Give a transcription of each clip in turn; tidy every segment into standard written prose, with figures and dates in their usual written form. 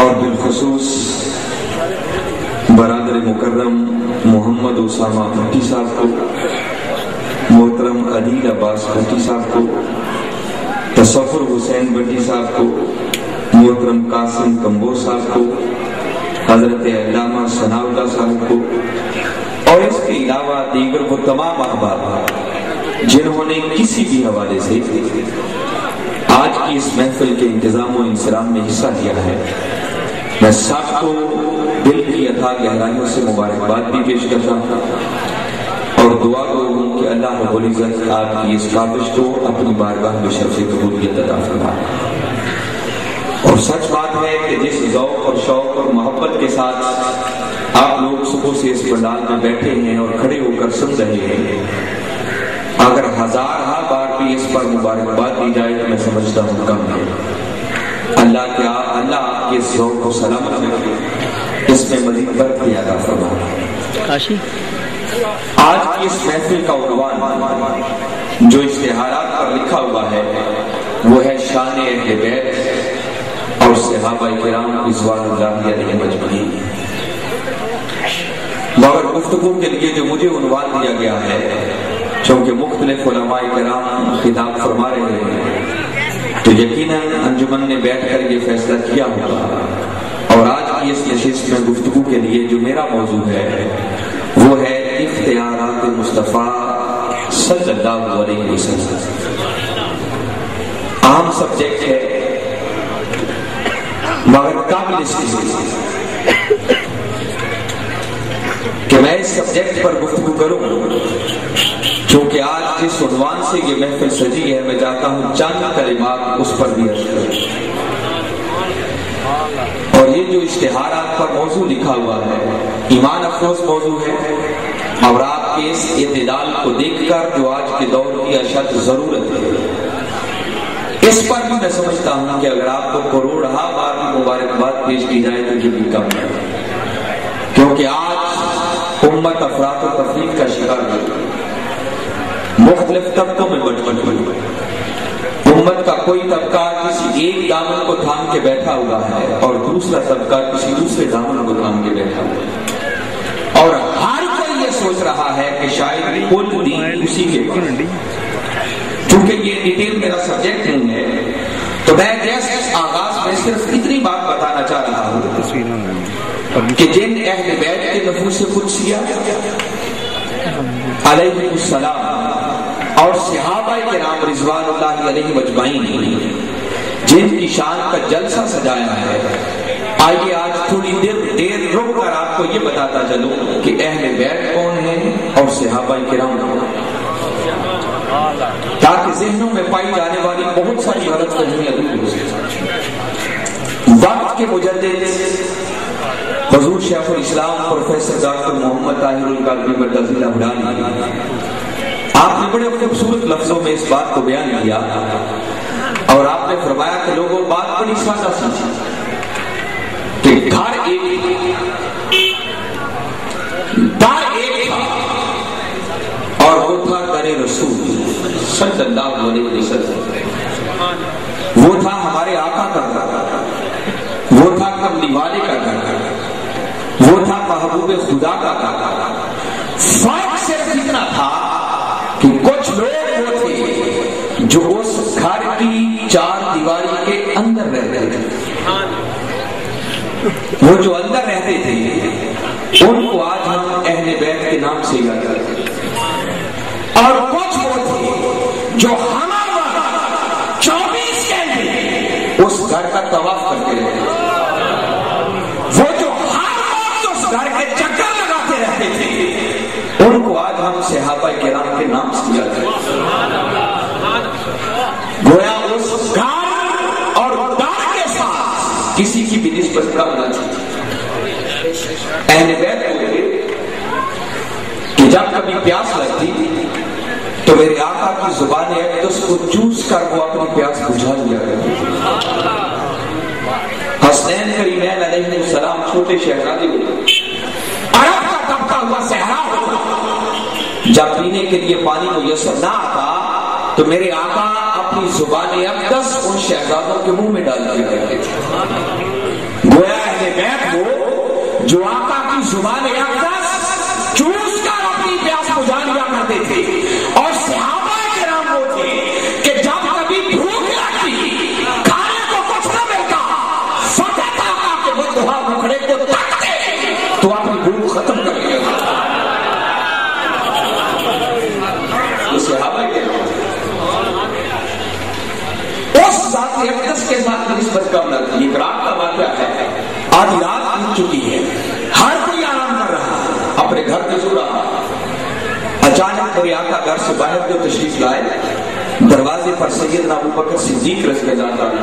اور بالخصوص برادر مکرم محمد اسامہ بھٹی صاحب کو، محترم عدیل عباس بھٹی صاحب کو، تصفر حسین بھٹی صاحب کو، محترم قاسم کمبور صاحب کو، حضرت علامہ ثناء اللہ صاحب کو، اور اس کے علاوہ دیگر وہ تمام احباب جنہوں نے کسی بھی حوالے سے آج کی اس محفل کے انتظام و انصرام میں حصہ لیا ہے، میں سب کو دل کی اتھا گہرائیوں سے مبارکباد بھی پیش کرتا ہوں اور دعا کروں کہ اللہ رب العزت آپ کی اس کاوش کو اپنی بارگاہ میں شرف قبولیت عطا فرمائے۔ اور سچ بات ہے کہ جس ذوق اور شوق اور محبت کے ساتھ آپ لوگ صبح سے اس پنڈال میں بیٹھے ہیں اور کھڑے ہو کر سن رہے ہیں، اگر ہزارہ بار بھی اس پر مبارکباد دی جائے تو میں سمجھتا ہوں کم ہے۔ اللہ آپ کے ذوق کو سلامت رکھے، اس میں مزید برکت عطا فرمائے۔ آج کی اس محفل کا عنوان جو اشتہارات پر لکھا ہوا ہے وہ ہے شان اہل بیت اور صحابہ کرام رضوان اللہ علیہم اجمعین، مگر گفتگو کے لیے جو مجھے عنوان دیا گیا ہے، چونکہ مختلف علماء کرام خطاب فرما رہے ہیں تو یقیناً انجمن نے بیٹھ کر یہ فیصلہ کیا ہوگا، اور آج کی اس نشست میں گفتگو کے لیے جو میرا موضوع ہے وہ ہے اختیارات مصطفیٰ صلی اللہ علیہ وسلم۔ عام سبجیکٹ ہے مگر قابل استفادہ کہ میں اس سبجیکٹ پر گفتگو کروں، چونکہ آج جس عنوان سے یہ محفل سجی ہے میں چاہتا ہوں چند کلمات اس پر بھی عرض کروں۔ اور یہ جو اشتہارات پر موضوع لکھا ہوا ہے ایمان افروز موضوع ہے، اور آپ کے اس اعتدال کو دیکھ کر جو آج کے دور کی اشد ضرورت ہے، اس پر بھی میں سمجھتا ہوں کہ اگر آپ کو کروڑہ بار بھی مبارکباد پیش کی جائے تو یہ بھی کم ہے، کیونکہ آج امت افراط و تفریق کا شکار ہے، مختلف طبقوں میں بٹ گئی، امت کا کوئی طبقہ کسی ایک دامن کو تھام کے بیٹھا ہوا ہے اور دوسرا طبقہ کسی دوسرے دامن کو تھام کے بیٹھا ہوا ہے، اور ہر کوئی یہ سوچ رہا ہے کہ شاید کل دین اسی کے پاس۔ چونکہ یہ ڈیٹیل میرا سبجیکٹ نہیں ہے تو میں جیسے آغاز میں صرف اتنی بات بتانا چاہ رہا ہوں کہ جن اہل بیت کے نفوس قدسیہ علیہ السلام اور صحابہ کرام رضوان اللہ علیہ اجمعین جن کی شان کا جلسہ سجایا ہے، آئیے آج تھوڑی دیر رک کر آپ کو یہ بتاتا چلوں کہ اہل بیت کون ہیں اور صحابہ کرام کون ہیں، تاکہ ذہنوں میں پائی جانے والی بہت ساری غلط فہمیاں دور ہو سکیں۔ وقت کے مجدد حضور شیخ الاسلام پروفیسر ڈاکٹر محمد طاہر القادری مرکزی لاہورانی، آپ نے بڑے خوبصورت لفظوں میں اس بات کو بیان کیا اور آپ نے فرمایا کہ لوگوں بات بڑی سادہ سمجھی کہ گھر ایک تھا اور وہ تھا در رسول صلی اللہ علیہ وسلم، وہ تھا ہمارے آقا کا گھر، وہ تھا کملی والے کا گھر، وہ تھا محبوب خدا کا گھر۔ فرق صرف اتنا تھا کہ کچھ لوگ وہ تھے جو اس گھر کی چار دیواری کے اندر رہتے تھے، وہ جو اندر رہتے تھے ان کو آج ہم اہل بیت کے نام سے یاد کرتے ہیں، اور کچھ وہ تھے جو ہمارا 24 گھنٹے اس گھر کا طواف کرتے رہتے تھے، وہ جو ہر وقت اس گھر کے چکر لگاتے رہتے تھے، ان کو آج ہم صحابہ کرام کے نام سے یاد کرتے ہیں۔ گویا اس گھر اور دار کے ساتھ کسی کی بھی نسبت کم نہ تھی۔ اہل بیت کو کہ جب کبھی پیاس لگتی تو میرے آقا کی زبان اقدس کو چوس کر وہ اپنی پیاس بجھا لیا کرتے تھے۔ حسنین کریمین علیہ السلام چھوٹے شہزادے ہوئے، عرب کا طبقہ ہوا صحرا ہوتا، جب پینے کے لیے پانی میسر نہ آتا تو میرے آقا اپنی زبان اقدس ان شہزادوں کے منہ میں ڈال دیا کرتے تھے۔ گویا جو آقا کی زبان اقدس چوس کر اپنی پیاس بجھا لیا کرتے تھے، اور صحابہ کرام وہ تھے کہ جب کبھی بھوک لگتی، کھانے کو کچھ نہ ملتا، فقط آقا کے بددعا مکھڑے کو تکتے تو اپنی بھوک ختم کر دیا۔ یہ صحابہ کرام اس ذات اقدس کے ساتھ نسبت کم نہ تھی۔ ایک رات کا واقعہ ہے، آدھی رات بیت چکی ہے، ہر کوئی آرام کر رہا ہے، اپنے گھر میں سو رہا۔ اچانک میرے آقا گھر سے باہر جو تشریف لائے، دروازے پر سیدنا ابو بکر صدیق رضی اللہ عنہ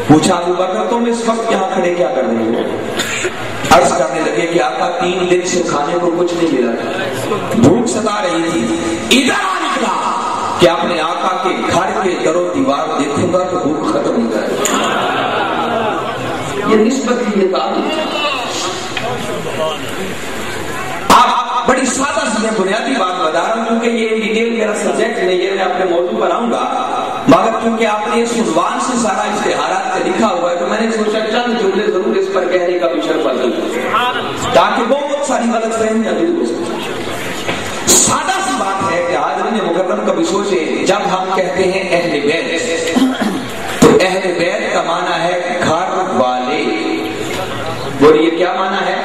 پوچھا، ابو بکر تم اس وقت یہاں کھڑے کیا کر رہے ہو؟ عرض کرنے لگے کہ آقا 3 دن سے کھانے کو کچھ نہیں ملا، بھوک ستا رہی تھی، ادھر آ نکلا کہ اپنے آقا کے گھر کے در و دیوار دیکھوں گا تو بھوک ختم ہو جائے۔ یہ نسبت کی یہ تعلیم۔ آپ بڑی سادہ سی میں بنیادی بات بتا رہا ہوں کیونکہ یہ ڈیٹیل میرا سبجیکٹ نہیں ہے، میں اپنے موضوع پر آؤں گا، مگر کیونکہ آپ نے اس عنوان سے سارا اشتہارات سے لکھا ہوا ہے تو میں نے سوچا چند جملے ضرور اس پر کہنے کا بھی شرف حاصل کروں تاکہ بہت ساری غلط فہمیاں دور ہو سکیں۔ سادہ سی بات ہے کہ حاضرین مکرم کبھی سوچے، جب ہم کہتے ہیں اہل بیت تو اہل بیت کا معنی ہے گھر والے، بولیے کیا معنی ہے؟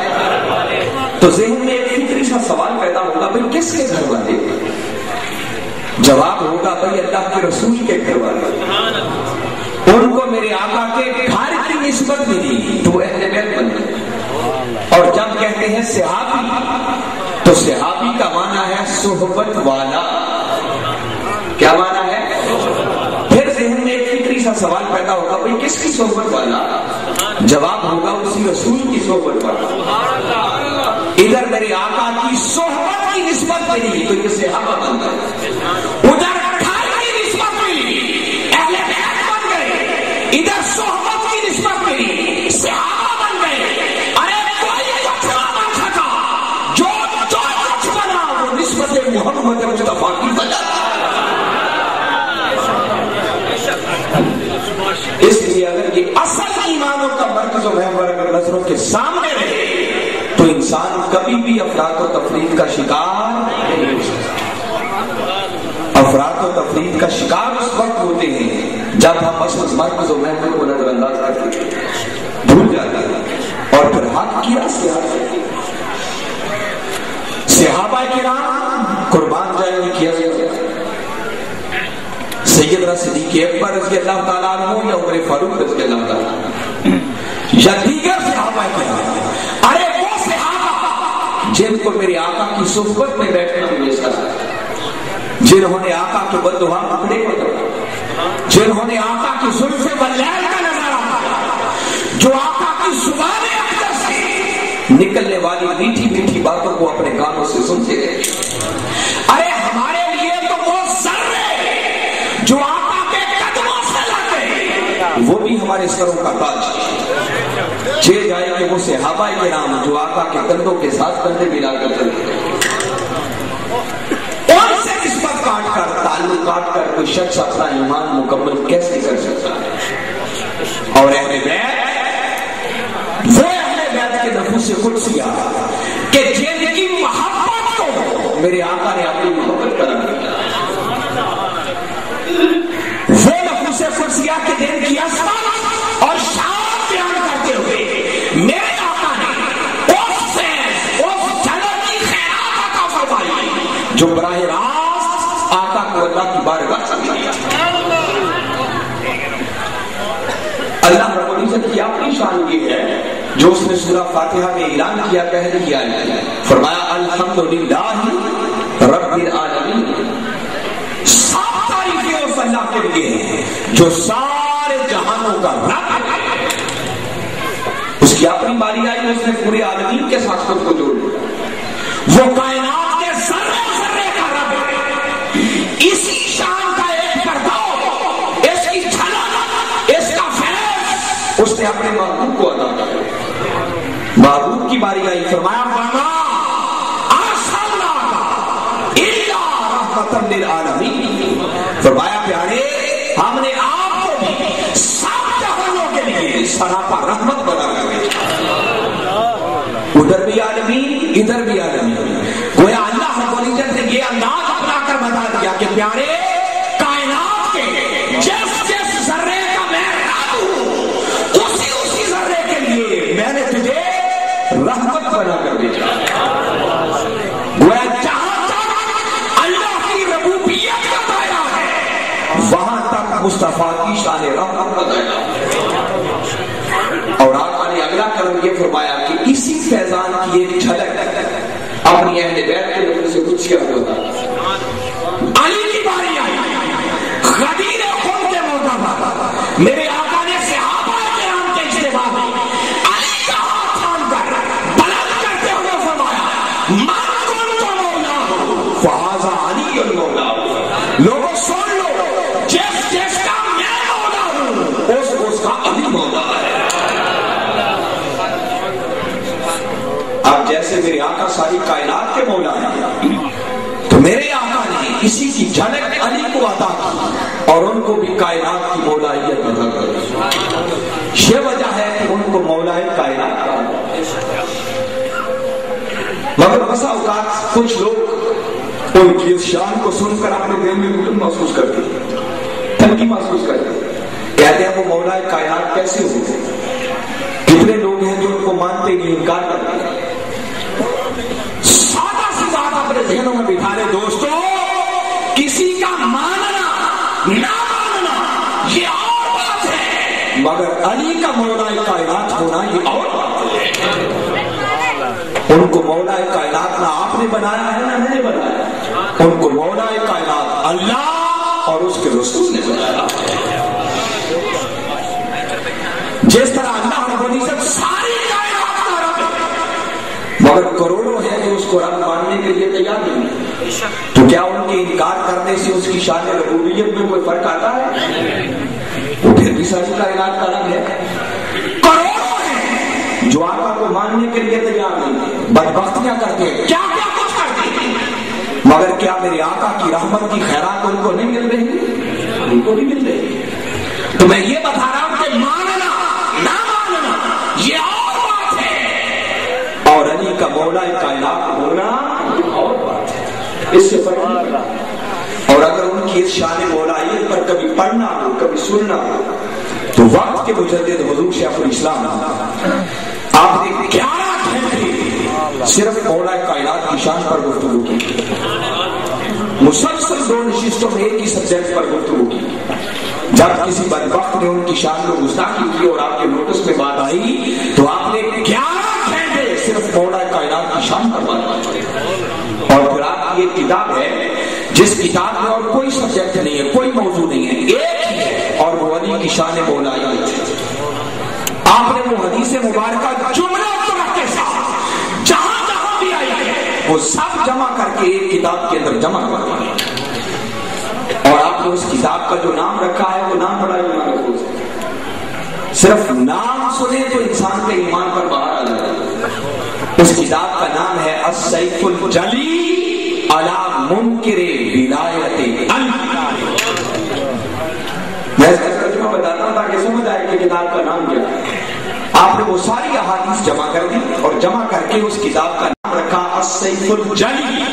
تو ذہن میں ایک فطری سا سوال پیدا ہوگا، بھئی کس کے گھر والے؟ جواب ہوگا بھئی اللہ کے رسول کے گھر والے، ان کو میرے آقا کے گھر کی نسبت ملی تو اہل بیت بن گئے۔ اور جب کہتے ہیں صحابی تو صحابی کا معنی ہے صحبت والا، کیا معنی ہے؟ پھر ذہن میں ایک فطری سا سوال پیدا ہوگا، بھئی کس کی صحبت والا؟ جواب ہوگا اسی رسول کی صحبت والا۔ ادھر میرے آقا کی صحبت کی نسبت ملی تو یہ صحابہ بن گئے، ادھر گھر کی نسبت ملی اہل بیت بن گئے، ادھر صحبت کی نسبت ملی صحابہ بن گئے۔ ارے کوئی کچھ نہ بن سکا، جو کچھ بنا وہ نسبت محمد مصطفیٰ کی وجہ۔ اس لیے اگر یہ اصل ایمانوں کا مرکز و محور اگر نظروں کے سامنے رہے تو انسان کبھی بھی افراط و تفریط کا شکار نہیں ہو سکتا۔ افراط و تفریط کا شکار اس وقت ہوتے ہیں جب ہم اصل مرکز و محور کو نظر انداز کرتے ہیں، بھول جاتے ہیں اور پھر حق کی راستے صحابہ کرام قربان جائے ان کی عظمت، سیدنا صدیق اکبر رضی اللہ تعالیٰ عنہ یا عمر فاروق رضی اللہ تعالیٰ عنہ یا دیگر صحابہ کرام، ارے وہ صحابہ جن کو میرے آقا کی صحبت میں بیٹھنا مجھے ہے، جنہوں نے آقا کے بددعا مکھڑے کو دیکھا، جنہوں نے آقا کی زلف واللیل کا نظارہ کیا، جو آقا کی زبان اقدس سے نکلنے والی میٹھی میٹھی باتوں کو اپنے کانوں سے سنتے رہے۔ ارے ہمارے لیے تو وہ ذرے جو آقا کے قدموں سے لگے وہ بھی ہمارے سروں کا تاج ہے۔ چھ جائے کہ وہ صحابہ کرام جو آقا کے کندھوں کے ساتھ کندھے ملا کر چلتے ان سے نسبت کاٹ کر تعلق کاٹ کر کوئی شخص اپنا ایمان مکمل کیسے کر سکتا ہے؟ اور اہل بیت وہ اہل بیت کے نفوس قدسیہ کہ جن کی محبت کو میرے آقا نے اپنی محبت قرار دیا، وہ نفوس قدسیہ کے دن کی عظمت اور شان بیان کرتے ہوئے میرے آقا نے اس جنت کی خیرات عطا فرمائی جو براہ راست آقا کو اللہ کی بارگاہ سے ملی۔ اللہ رب العزت کی اپنی شان یہ ہے جو اس نے سورہ فاتحہ میں اعلان کیا پہلی آیت، فرمایا الحمدللہ رب العالمین، سب تعریفیں اس اللہ کے لیے ہیں جو سارے جہانوں کا رب ہے۔ اس کی اپنی باری آئی، اس نے پورے عالمین کے ساتھ خود کو جوڑ دیا، وہ کائنات کے ذرے ذرے کا رب ہے۔ اسی شان کا ایک پردہ، اس کی جھلک، اس کا فیض اس نے اپنے محبوب کو عطا کیا۔ محبوب کی باری آئی، فرمایا وما ارسلناک الا رحمۃ للعالمین، فرمایا پیارے ہم نے آپ کو بھی سب جہانوں کے لیے سراپا رحمت بنا کر بھیجا۔ ادھر بھی عالمین ادھر بھی عالمین. گویا اللہ رب العزت نے یہ انداز اپنا کر بتا دیا کہ پیارے کائنات کے جس ذرے کا میں رب ہوں اسی ذرے کے لیے میں نے تجھے رحمت بنا کر بھیجا. گویا جہاں تک اللہ کی ربوبیت کا دائرہ ہے وہاں تک مصطفیٰ کی شان رحمت کا دائرہ ہے. اور آقا نے اگلا کرم یہ فرمایا کہ اسی فیضان کی ایک جھلک اپنی اہل بیت کے لوگوں سے کچھ کیا ہوتا. علی کی باری آئی غدیر خون کے موقع پر میرے آقا نے صحابہ کرام کے اجتماع میں علی کا ہاتھ تھام کر بلند کرتے ہوئے فرمایا من کنت مولا فہذا علی المولا. لوگوں سن لو جس کا میں مولا ہوں اس کا علی مولا ہے. اب جیسے میرے آقا ساری کائنات کے مولا ہیں تو میرے آقا نے اسی کی جھلک علی کو عطا کی اور ان کو بھی کائنات کی مولائیت عطا کی. یہ وجہ ہے کہ ان کو مولا کائنات کا. مگر بسا اوقات کچھ لوگ ان کی اس شان کو سن کر اپنے دل میں گھٹن محسوس کرتے تنگی محسوس کرتے. کہتے ہیں وہ مولا کائنات کیسے ہوتے. کتنے لوگ ہیں جو ان کو مانتے نہیں انکار کرتے ہیں. سادہ سی بات اپنے ذہنوں میں بٹھا لے دوستو, کسی کا ماننا نہ ماننا یہ اور بات ہے مگر علی کا مولا کائنات ہونا یہ اور بات ہے. ان کو مولا کائنات نہ آپ نے بنایا ہے نہ میں نے بنایا. ان کو مولا کائنات اللہ اور اس کے رسول نے بنایا. جس طرح اللہ رب العزت ساری کائنات کا رب ہے مگر کروڑوں ہیں جو اس کو رب ماننے کے لیے تیار نہیں, تو کیا ان کے انکار کرنے سے اس کی شان ربوبیت میں کوئی فرق آتا ہے؟ وہ پھر بھی ساری کائنات کا رب ہے. کروڑوں ہیں جو آقا کو ماننے کے لیے تیار نہیں, بدبختیاں کرتے ہیں, کیا کیا کچھ کرتے ہیں, مگر کیا میرے آقا کی رحمت کی خیرات ان کو نہیں مل رہی؟ ان کو بھی مل رہی. تو میں یہ بتا رہا ہوں کہ ماننا نہ ماننا یہ اور بات ہے اور علی کا مولا کائنات ہونا اور بات ہے. اس سے فرق نہیں. اور اگر ان کی اس شان مولائیت پر کبھی پڑھنا ہو کبھی سننا ہو تو وقت کے مجدد حضور شیخ الاسلام آپ نے 11 گھنٹے صرف مولا کائنات کی شان پر گفتگو کی. مسلسل 2 نشستوں میں ایک ہی سبجیکٹ پر گفتگو کی. جب کسی بدبخت نے ان کی شان کو گستاخی کی اور آپ کے نوٹس میں بات آئی تو آپ نے 11 گھنٹے صرف مولا کائنات کی شان پر بات کی. اور پھر آپ کی ایک کتاب ہے جس کتاب میں اور کوئی سبجیکٹ نہیں ہے, کوئی موضوع نہیں ہے, ایک ہی ہے اور وہ علی کی شان مولائیت ہے. آپ نے وہ حدیث مبارکہ جملہ کے ساتھ جہاں جہاں بھی آئی ہے وہ سب جمع کر کے ایک کتاب کے اندر جمع کر دیا. اور آپ نے اس کتاب کا جو نام رکھا ہے وہ نام بڑا ایمان افروز ہے. صرف نام سنے تو انسان کے ایمان پر باہر آ جائے. اس کتاب کا نام ہے السیف الجلی علی منکر ولایت علی. میں اس کا ترجمہ بتاتا ہوں تاکہ سمجھ آئے کہ کتاب کا نام کیا ہے. آپ نے وہ ساری احادیث جمع کر دی اور جمع کر کے اس کتاب کا نام رکھا السیف الجلی.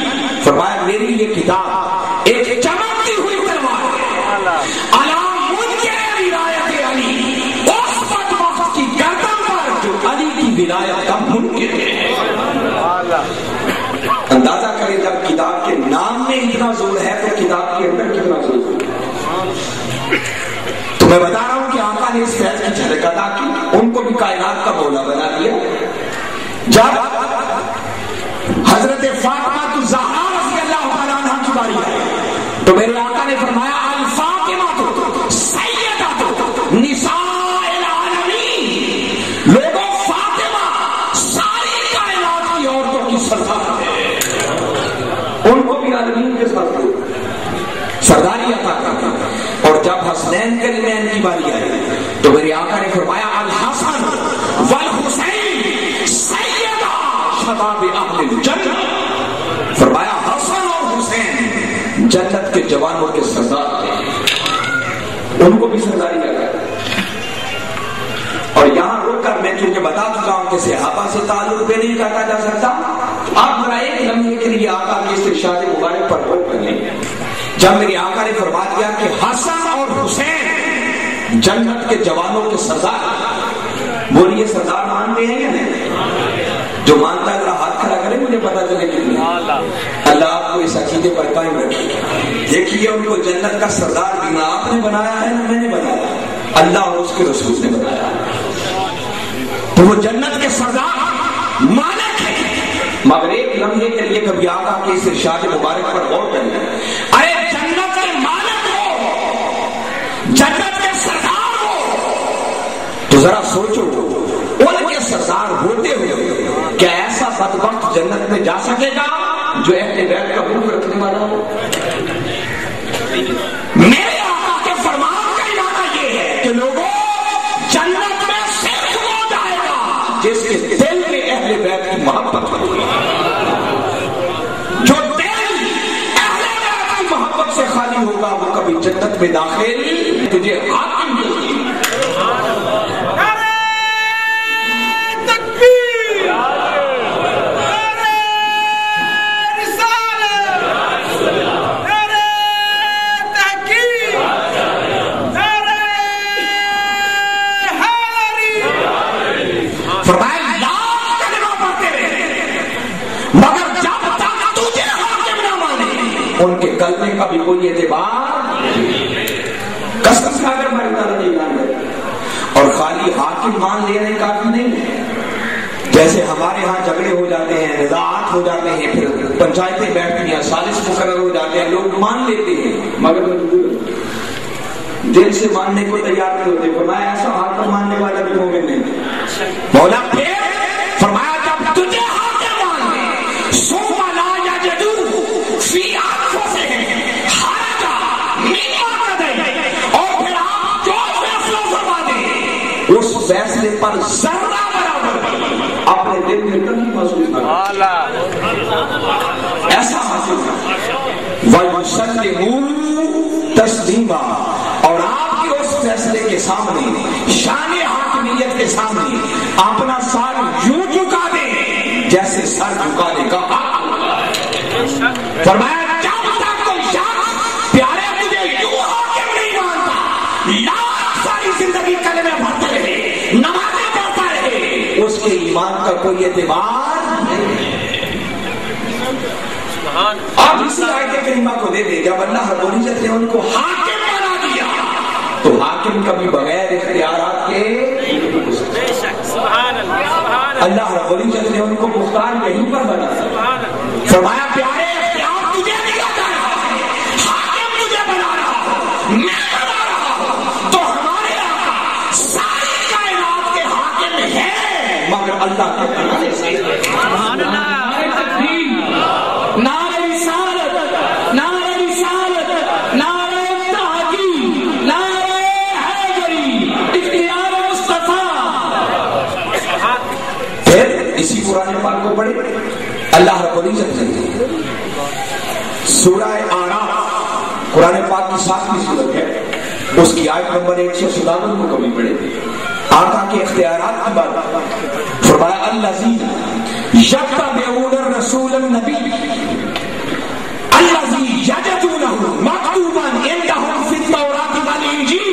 فرمایا میری یہ کتاب ایک چمکتی ہوئی تلوار ہے علی منکر ولایت علی, اس بدبخت کی گردن پر جو علی کی ولایت کا منکر ہے. اندازہ کریں جب کتاب کے نام میں اتنا زور ہے تو کتاب کے اندر کتنا زور ہے. تو میں بتا رہا ہوں کہ آقا نے اس فیض کی جھلک عطا کی, ان کو بھی کائنات کا مولا بنا دیا. جب حضرت فاطمہ الزہرا رضی اللہ تعالیٰ عنہ کی باری ہے تو میرے آقا نے فرمایا الفاطمہ سیدۃ نساء العالمین. لوگوں فاطمہ ساری کائنات کی عورتوں کی سردار ہے. ان کو بھی عالمین کے ساتھ سرداری عطا کرتا. اور جب حسنین کریمین کی باری آئی تو میرے آقا نے فرمایا الحسن والحسین سیدہ شباب اہل الجنہ. فرمایا حسن اور حسین جنت کے جوانوں کے سردار تھے, ان کو بھی سرداری عطا. اور یہاں رک کر میں چونکہ بتا چکا ہوں کے صحابہ سے تعلق بھی نہیں کاٹا جا سکتا. آپ ذرا ایک لمحے کے لیے آقا کے استرشاد مبارک پر غور کر لیں. جب میرے آقا نے فرما دیا کہ حسن اور حسین جنت کے جوانوں کے سردار، بولیے سردار مانتے ہیں یا نہیں؟ جو مانتا ہے ذرا ہاتھ کھڑا کرے، مجھے پتا چلے کتنے. اللہ آپ کو اس عقیدے پر قائم رکھے. دیکھیے ان کو جنت کا سردار بھی نہ آپ نے بنایا ہے نہ میں نے بنایا، اللہ اور اس کے رسول نے بنایا. تو وہ جنت کے سردار مالک ہے. مگر ایک لمحے کے لیے کبھی آقا کے اس ارشاد مبارک پر غور کریں. ارے جنت کے مالک ہو، جنت کے سردار ہو، تو ذرا سوچو ان کے سردار ہوتے ہوئے کیا ایسا بدبخت جنت میں جا سکے گا جو اہل بیت کا منہ رکھنے والا ہو؟ میرے آقا کے فرمان کا ارادہ یہ ہے کہ لوگوں جنت میں صرف وہ جائے گا جس کے دل میں اہل بیت کی محبت ہو. جو دل اہل بیت کی محبت سے خالی ہوگا وہ کبھی جنت میں داخل تجھے حاکم ہوگی. ان کے کلمے کا بھی کوئی اعتبار قسم کھا کر ہماری تعالیٰ نے اعلان کیا. اور خالی حاکم مان لینے کافی نہیں ہے. جیسے ہمارے ہاں جھگڑے ہو جاتے ہیں، نزاعات ہو جاتے ہیں، پھر پنچایتیں بیٹھتی ہیں، سازش مقرر ہو جاتے ہیں، لوگ مان لیتے ہیں مگر دل سے ماننے کو تیار نہیں ہوتے. فرمایا ایسا حاکم ماننے والا بھی مومن نہیں. مولا پھر فرمایا جب تجھے حاکم مان لے ثم لا یجدوا فی انفسہم حرجا مما قضیت، اور پھر آپ جو فیصلہ فرما دیں اس فیصلے پر ذرہ برابر اپنے دل میں کمی محسوس نہ ایسا محسوس نہ وَيُسَلِّمُوا تَسْلِيمًا، اور آپ کے اس فیصلے کے سامنے، شان حاکمیت کے سامنے اپنا سر یوں جھکا دیں جیسے سر جھکانے کا حق. فرمایا جب تک کوئی شخص پیارے مجھے یوں حاکم نہیں مانتا، لاکھ ساری زندگی کلمے پڑھتے رہے، نمازیں پڑھتا رہے، اس کے ایمان کا کوئی اعتبار نہیں. آپ اسی آیت کریمہ کو دے دیں. جب اللہ رب العزت نے ان کو حاکم بنا دیا تو حاکم کبھی بغیر اختیارات کے اللہ رب العزت نے ان کو مختار یہیں پر بنا. فرمایا پیارے اختیار تجھے دیا جا رہا ہے، حاکم تجھے بنا رہا ہوں، میں بنا رہا ہوں. تو ہمارے آقا ساری کائنات کے حاکم ہیں مگر اللہ کے بنانے سے. سبحان اللہ. اسی قرآن پاک کو پڑھے. اللہ رب العزت نے سورہ اعراف قرآن پاک کی 7ویں سورت ہے، اس کی آیت نمبر 157 کو کبھی پڑھے. آقا کے اختیارات کی بات فرمایا الذین یتبعون الرسول النبی الذی یجدونہ مکتوبا عندہم فی التوراۃ والانجیل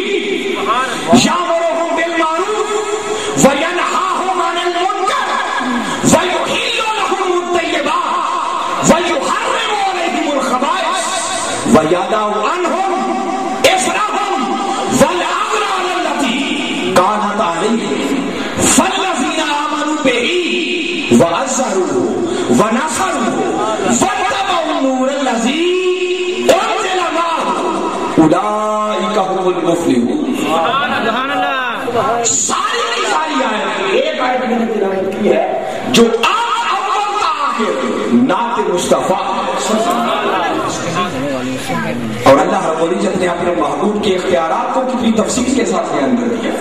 یأمرہم بالمعروف وینہاہم عن المنکر ویحل لہم الطیبات ویحرم علیہم الخبائث ویضع عنہم اصرہم والاغلال التی کانت علیہم فالذین آمنوا بہ وعزروہ ونصروہ واتبعوا النور الذی انزل معہ اولئک هم المفلحون. سبحان اللہ. ساری آیت ایک آیت میں نے تلاوت کی ہے جو اول تا آخر نعت مصطفیٰ اور اللہ رب العزت نے اپنے محبوب کے اختیارات کو کتنی تفصیل کے ساتھ بیان کر دیا.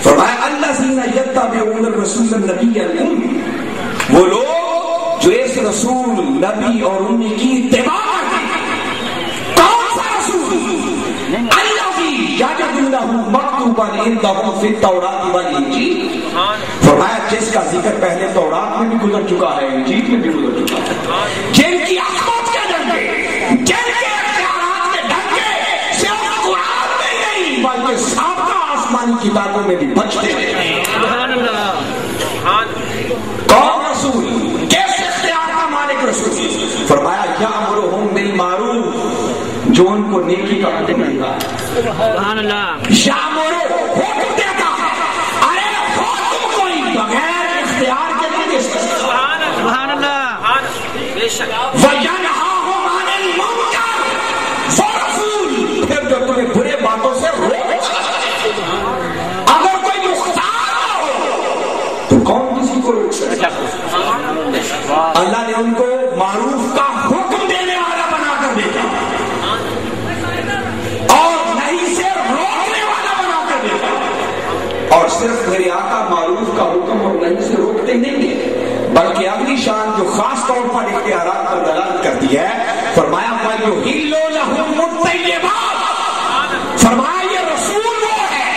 فرمایا الذین یتبعون الرسول النبی الامی، وہ لوگ جو اس رسول نبی اور امی کی اتباع کرتے ہیں. کون سا رسول؟ الذی یجدونہ مکتوبا عندہم فی التوراۃ والانجیل، فرمایا جس کا ذکر پہلے تورات میں بھی گزر چکا ہے، انجیل میں بھی گزر چکا ہے، جن کی عظمت کے ڈنکے، جن کے اختیارات کے ڈنکے صرف قرآن میں نہیں بلکہ سابقہ آسمانی کتابوں میں بھی بچتے ہیں۔ کون رسول؟ کس اختیار کا مالک رسول؟ فرمایا یامرہم بالمعروف، جو ان کو نیکی کا حکم دیتا ہے، یامرو حکم دیتا ہے، ارے حکم کوئی بغیر اختیار کے نہیں دے سکتا، وَيَنْهَاهُمْ عَنِ الْمُنْكَرِ، وہ رسول پھر جو تمہیں برے باتوں سے روکتا ہے، اگر کوئی مختار نہ ہو تو کون کسی کو روک سکتا؟ اللہ نے ان کو معروف کا حکم دینے والا بنا کر دیتا اور نہیں سے روکنے والا بنا کر دیتا، اور صرف میرے آقا معروف کا حکم اور نہیں سے روکتے نہیں ہیں، بلکہ اگلی شان جو خاص طور پر اختیارات پر دلالت کرتی ہے، فرمایا وَيُحِلُّ لَهُمُ الطَّيِّبَاتِ، فرمایا یہ رسول وہ ہے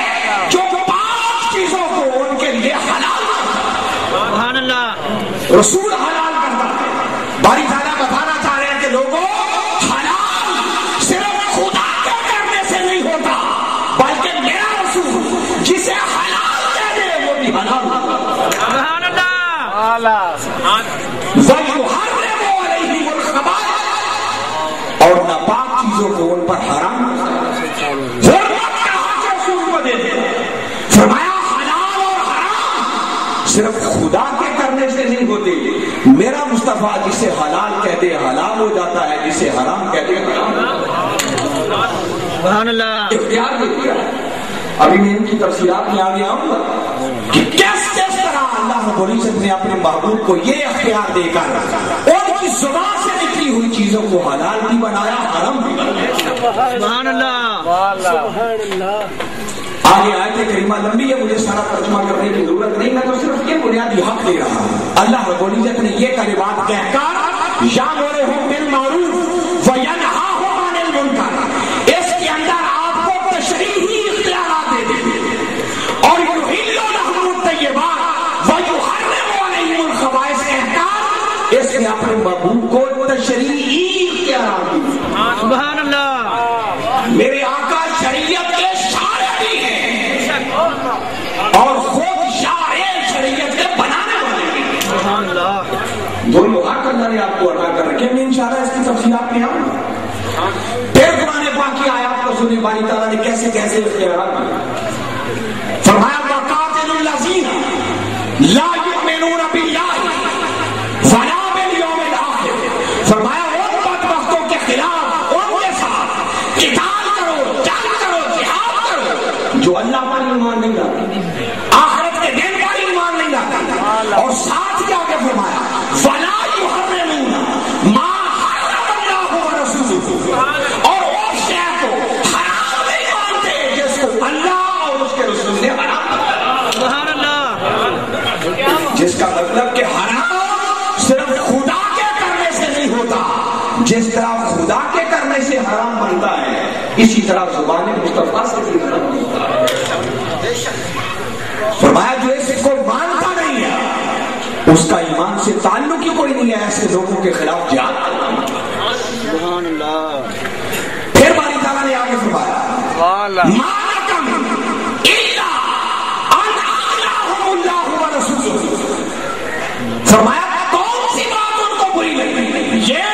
جو 5 چیزوں کو ان کے لیے حلال کرتا ہے، رسول حلال کرتا ہے۔ باری تعالیٰ بتانا چاہ رہے ہیں کہ لوگوں، حلال صرف خدا کے کرنے سے نہیں ہوتا، بلکہ میرا رسول جسے حلال کہہ دے وہ بھی حلال ہوتا ہے۔ وَيُحَرِّمُ عَلَيْهِمُ الْخَبَائِثَ، اور ناپاک چیزوں کو ان پر حرام کرتا ہے، حرمت کا حق رسول کو دے دے۔ فرمایا حلال اور حرام صرف خدا کے کرنے سے نہیں ہوتے، میرا مصطفیٰ جسے حلال کہہ دے حلال ہو جاتا ہے، جسے حرام کہہ دے حرام ہو جاتا ہے۔ اختیار دے دیا، ابھی میں ان کی تفصیلات میں آگے آؤں گا کہ کس طرح اللہ رب العزت نے اپنے محبوب کو یہ اختیار دے کر ان کی زبان سے نکلی ہوئی چیزوں کو حلال بھی بنایا، حرام بھی بنایا۔ سبحان اللہ۔ آگے آیت کریمہ لمبی ہے، مجھے سارا ترجمہ کرنے کی ضرورت نہیں، میں تو صرف یہ بنیادی حق دے رہا ہوں۔ اللہ رب العزت نے یہ کلمات کہہ کر یامرہم بالمعروف وینہاہم عن المنکر، اس کے اندر آپ کو تشریحی اختیارات دے دیں، اور یحل لہم الطیبات ویحرم علیہم الخبائث کہہ کر اس نے اپنے محبوب کو تشریحی اختیارات دی۔ سبحان اللہ۔ میرے آقا شریعت کے شارع بھی ہیں اور خود شارع شریعت کے بنانے والے بھی ہیں۔ سبحان اللہ۔ دونوں حق اللہ نے آپ کو عطا کر رکھے، میں انشاءاللہ اس کی تفصیلات میں آؤں گا۔ پھر قرآن پاک کی آیات کو سنیں، باری تعالیٰ نے کیسے کیسے اختیارات دیے۔ فرمایا وَقَاتِلُوا الَّذِينَ لَا يُؤْمِنُونَ بِاللَّهِ وَلَا بِالْيَوْمِ الْآخِرِ، فرمایا ان بدبختوں کے خلاف ان کے ساتھ قتال کرو، جنگ کرو، جہاد کرو جو اللہ پر ایمان نہیں لاتے، آخرت کے دن پر ایمان نہیں لاتے، اور ساتھ کیا کہ فرمایا وَلَا يُحَرِّمُونَ مَا حَرَّمَ اللَّهُ وَرَسُولُهُ، اور اس شے کو حرام نہیں مانتے جس کو اللہ اور اس کے رسول نے حرام کیا۔ سبحان اللہ۔ جس کا مطلب کہ حرام صرف خدا کے کرنے سے نہیں ہوتا، جس طرح خدا کے کرنے سے حرام بنتا ہے اسی طرح زبان مصطفیٰ سے بھی حرام ہوتا ہے۔ فرمایا جو اس کو مانتا نہیں ہے اس کا ایمان سے تعلق ہی کوئی نہیں ہے، ایسے لوگوں کے خلاف جہاد کرنا۔ سبحان اللہ۔ پھر باری تعالیٰ نے آگے فرمایا مَا لَكُمْ إِلَّا أَنْ أَغْنَاهُمُ اللَّهُ وَرَسُولُهُ، فرمایا کون سی بات ان کو بری لگی؟ یہ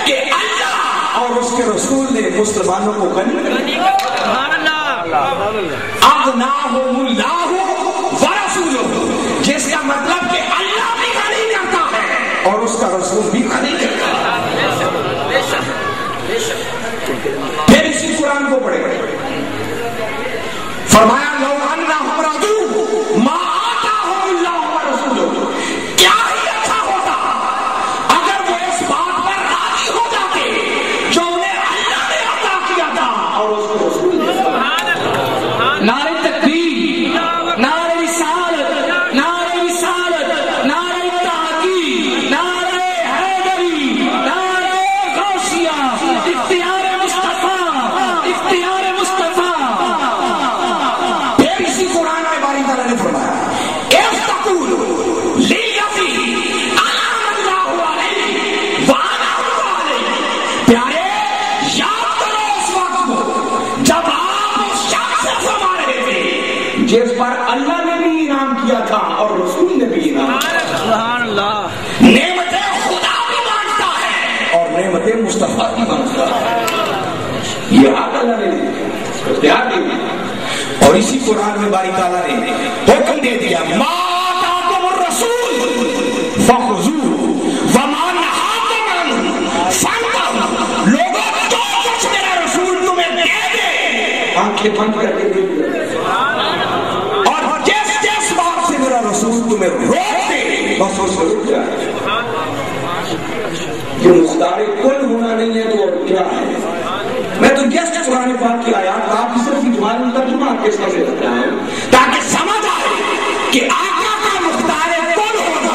کہ اللہ اور اس کے رسول نے مسلمانوں کو غنی کر دیا۔ أَغْنَاهُمُ اللَّهُ وَرَسُولُهُ، جس کا مطلب کہ اللہ بھی غنی کرتا ہے اور اس کا رسول بھی غنی کرتا ہے۔ پھر اسی قرآن کو پڑھے، فرمایا لو انہم رضوا ما آتاہم اللہ ورسولہ، کیا ہی اچھا ہوتا اگر وہ اس بات پر راضی ہو جاتے جو انہیں اللہ نے عطا کیا تھا اور اس کو رسول نے۔ نعرہ تکبیر۔ کیا تھا اور رسول نے بھی انعام سبحان اللہ. نعمتیں خدا بھی بانٹتا ہے اور نعمتیں مصطفیٰ بھی بانٹتا ہے. یہ حق اللہ نے اختیار دیا اور اسی قرآن میں باری تعالیٰ نے حکم دے دیا ما آتاکم الرسول فخذوہ وما نہاکم عنہ فانتہوا. لوگوں جو کچھ میرا رسول تمہیں دے دے آنکھیں بند کر کے دے دیا اور جس جس بات سے میرا رسول تمہیں روک دے بس اس سے رک جائے. یہ مختار کل ہونا نہیں ہے تو اور کیا ہے. میں تو جسٹ قرآن پاک کی آیات آپ کی صرف جوان ترجمہ آپ کے ساتھ رکھتا ہوں تاکہ سمجھ آئے کہ آقا کا مختار کل ہونا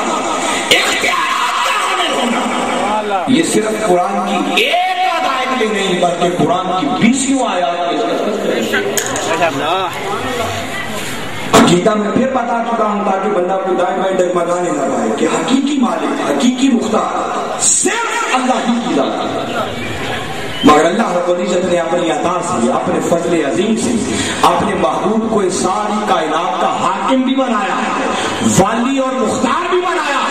اختیارات کا حامل ہونا یہ صرف قرآن کی ایک آیت میں نہیں بلکہ قرآن کی 20 آیات میں. عقیدہ میں پھر بتا چکا ہوں تاکہ بندہ کو دائیں بائیں ڈگمگانے نہ پائے کہ حقیقی مالک حقیقی مختار صرف اللہ ہی کی ذات ہے. مگر اللہ رب العزت نے اپنی عطا سے اپنے فضل عظیم سے اپنے محبوب کو اس ساری کائنات کا حاکم بھی بنایا والی اور مختار بھی بنایا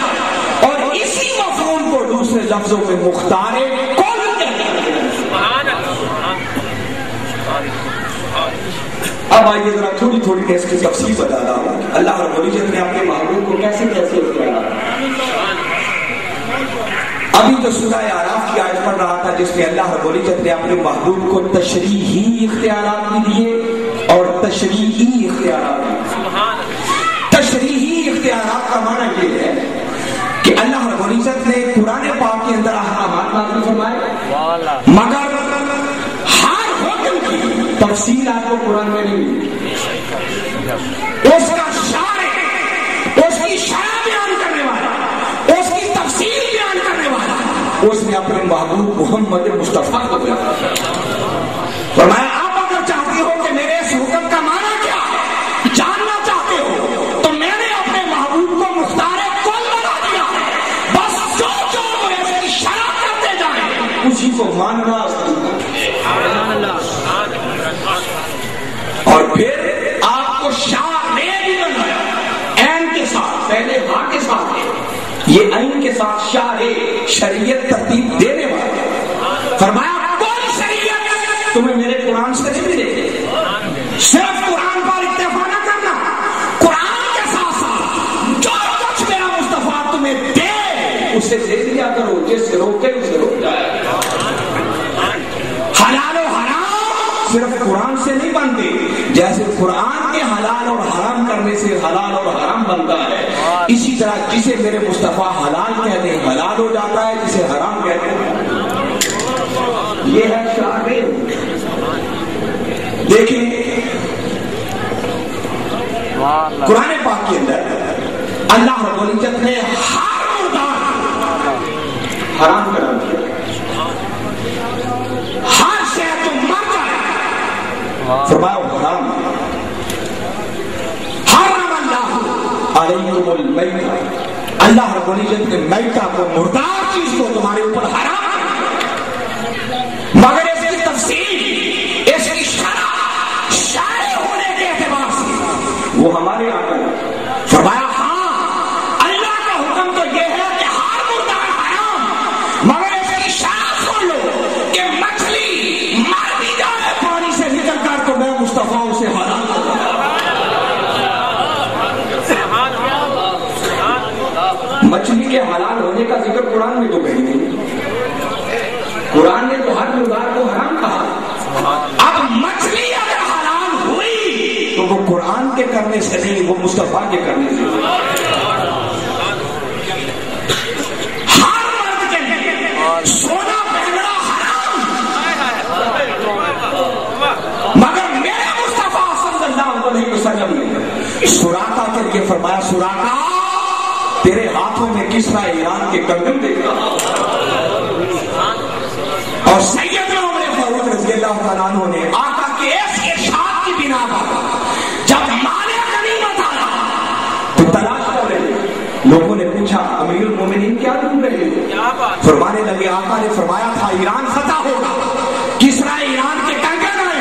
اور اسی مفہوم کو دوسرے لفظوں میں مختار کل کہتے ہیں. اب آئیے ذرا تھوڑی تھوڑی اس کی تفصیل بتا رہا ہوں اللہ رب العزت نے اپنے محبوب کو کیسے کیسے اختیار. ابھی تو سورہ اعراف کی آیت پڑھ رہا تھا جس میں اللہ رب العزت نے اپنے محبوب کو تشریحی اختیارات بھی دیے اور تشریعی اختیارات بھی. تشریحی اختیارات کا معنی یہ ہے کہ اللہ رب العزت نے قرآن پاک کے اندر احکامات نازل فرمائے مگر ہر حکم کی تفصیل آپ کو قرآن میں نہیں ملی. اس کا شارع اس کی شرح بیان کرنے والا اس کی تفصیل بیان کرنے والا اس نے اپنے محبوب محمد مصطفیٰ کو فرمایا آپ اگر چاہتے ہو کہ میرے اس حکم کا معنی کیا جاننا چاہتے ہو تو میں نے اپنے محبوب کو مختار کل بنا دیا بس جو جو اس کی شرح کرتے جائیں اسی کو ماننا اور پھر آپ کو شاہ نے بھی بنایا عین کے ساتھ پہلے ہاں کے ساتھ یہ عین کے ساتھ شاہ شریعت ترتیب دینے والا. فرمایا کوئی شریعت تمہیں میرے قرآن سے نہیں ملے صرف قرآن پر اکتفا نہ کرنا قرآن کے ساتھ ساتھ جو کچھ میرا مصطفیٰ تمہیں دے اسے دے دیا کرو جس سے روکے اسے روک جائے. حلال و حرام صرف قرآن سے نہیں بنتے جیسے قرآن کے حلال اور حرام کرنے سے حلال اور حرام بنتا ہے اسی طرح جسے میرے مصطفیٰ حلال کہتے ہیں حلال ہو جاتا ہے جسے حرام کہتے ہیں. یہ ہے شرع. دیکھیں قرآن پاک کے اندر اللہ رب العزت نے ہر مردار حرام کرا دیا. ہر شے تو مر جائے فرمایا حرام. حرم اللہ علیکم المیتہ اللہ رب العزت نے میتہ کو مردار چیز کو تمہارے اوپر حرام مگر اس کی تفصیل اس کی شرع ہونے کے اعتبار سے وہ ہمارے آقا نے فرمایا ہاں اللہ کا حکم تو یہ ہے کہ ہر مردار حرام مگر اس کی شرع سن لو کہ مچھلی مر بھی جائے پانی سے نکل کر تو میں مصطفیٰ اسے حلال کروں. مچھلی کے حلال ہونے کا ذکر قرآن میں تو کہیں نہیں. قرآن نے تو ہر مردار کو حرام کہا. اب مچھلی اگر حلال ہوئی تو وہ قرآن کے کرنے سے نہیں وہ مصطفیٰ کے کرنے سے. ہر مرد کے لیے سونا پہننا حرام مگر میرے مصطفیٰ صلی اللہ علیہ وسلم نے سراقہ کر کے فرمایا سراقہ تیرے ہاتھوں میں کسرا ایران کے کنگن دیکھا. اور سیدنا عمر فاروق رضی اللہ تعالیٰ عنہ نے آقا کے اس ارشاد کی بنا پر جب مال غنیمت آیا تو تلاش کر رہے لوگوں نے پوچھا امیر المومنین کیا ڈھونڈ رہے ہو؟ فرمانے لگے آقا نے فرمایا تھا ایران فتح ہوگا کسرا ایران کے کنگن آئے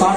60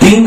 3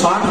60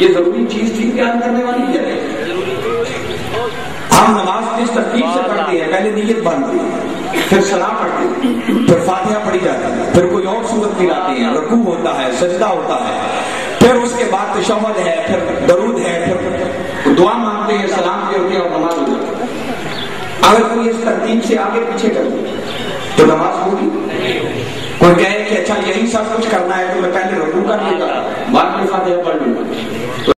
یہ ضروری چیز تھی بیان کرنے والی کیا ہے؟ ہم نماز کس ترتیب سے پڑھتے ہیں؟ پہلے نیت بنتی ہے، پھر سلام پڑھتے ہیں، پھر فاتحہ پڑھی جاتی ہے، پھر کوئی اور صورت ملاتے ہیں، رکوع ہوتا ہے، سجدہ ہوتا ہے، پھر اس کے بعد تشہد ہے، پھر درود ہے، پھر دعا مانگتے ہیں، سلام پھیرتے ہیں اور نماز ہو جاتی ہے۔ اگر کوئی اس ترتیب سے آگے پیچھے کرے تو نماز ہوگی؟ کوئی کہے کہ اچھا یہی سب کچھ کرنا ہے تو میں پہلے رکوع کر لوں گا بعد میں فاتحہ پڑھ لوں گا،